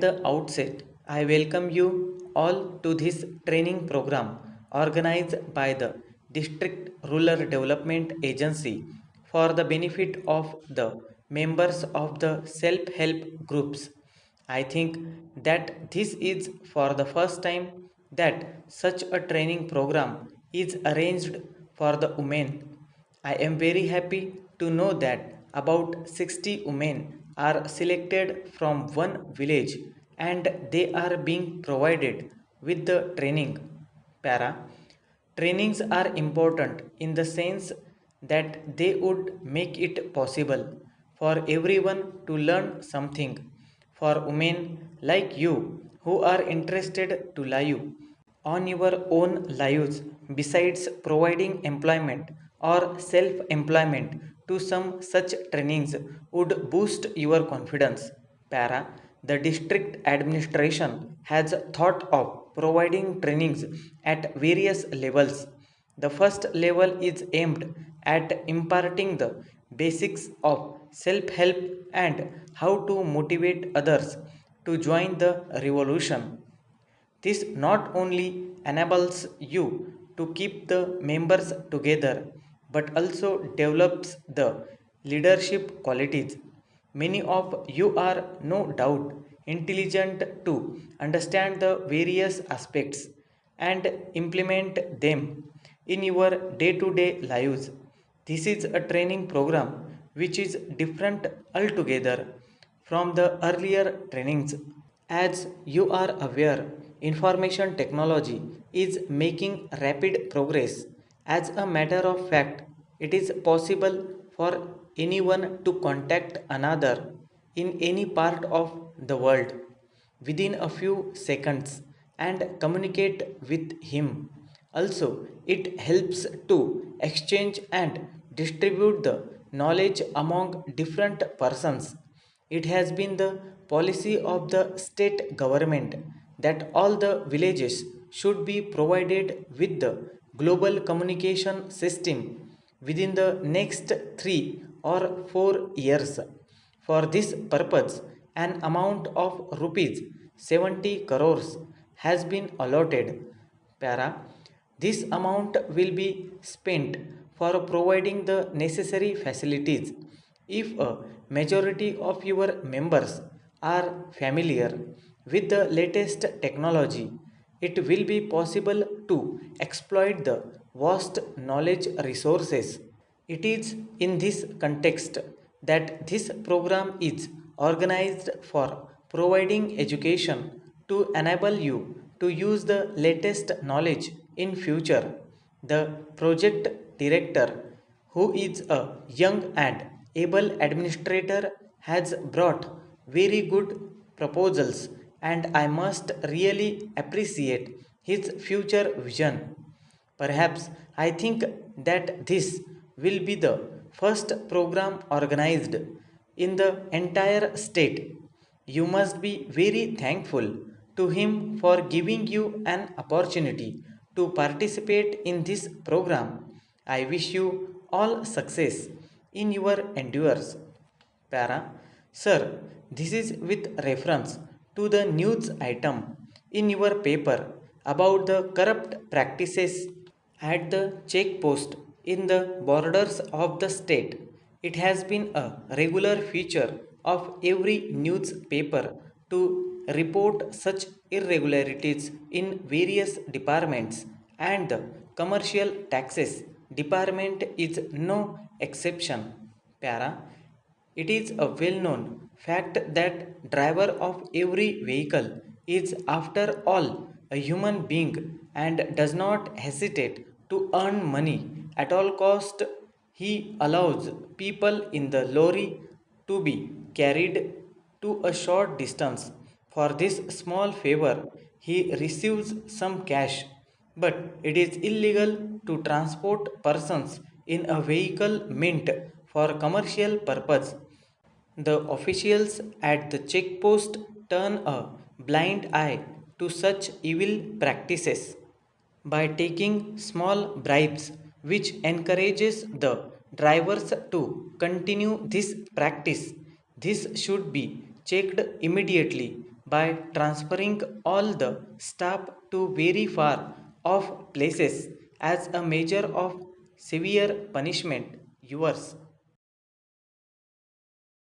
At the outset, I welcome you all to this training program organized by the District Rural Development Agency for the benefit of the members of the self help groups. I think that this is for the first time that such a training program is arranged for the women. I am very happy to know that about 60 women are selected from one village and they are being provided with the training. Para. Trainings are important in the sense that they would make it possible for everyone to learn something. For women like you who are interested to live on your own lives, besides providing employment or self employment to some such trainings, would boost your confidence. Para, the district administration has thought of providing trainings at various levels. The first level is aimed at imparting the basics of self help and how to motivate others to join the revolution. This not only enables you to keep the members together but also develops the leadership qualities. Many of you are no doubt intelligent to understand the various aspects and implement them in your day to day lives. This is a training program which is different altogether from the earlier trainings. As you are aware, information technology is making rapid progress. As a matter of fact, it is possible for anyone to contact another in any part of the world within a few seconds and communicate with him. Also, it helps to exchange and distribute the knowledge among different persons. It has been the policy of the state government that all the villages should be provided with the global communication system within the next 3 or 4 years. For this purpose, an amount of rupees 70 crores has been allotted. Para. This amount will be spent for providing the necessary facilities. If a majority of your members are familiar with the latest technology, it will be possible to exploit the vast knowledge resources. It is in this context that this program is organized for providing education to enable you to use the latest knowledge in future. The project director, who is a young and able administrator, has brought very good proposals and I must really appreciate his future vision. Perhaps I think that this will be the first program organized in the entire state. You must be very thankful to him for giving you an opportunity to participate in this program. I wish you all success in your endeavors. Para. Sir, this is with reference to the news item in your paper about the corrupt practices at the check post in the borders of the state. It has been a regular feature of every newspaper to report such irregularities in various departments, and the commercial taxes department is no exception. Para. It is a well known fact that driver of every vehicle is after all a human being and does not hesitate to earn money at all cost. He allows people in the lorry to be carried to a short distance. For this small favor, he receives some cash, but it is illegal to transport persons in a vehicle meant for commercial purpose. The officials at the checkpost turn a blind eye to such evil practices by taking small bribes, which encourages the drivers to continue this practice. This should be checked immediately by transferring all the staff to very far off places as a measure of severe punishment. Yours.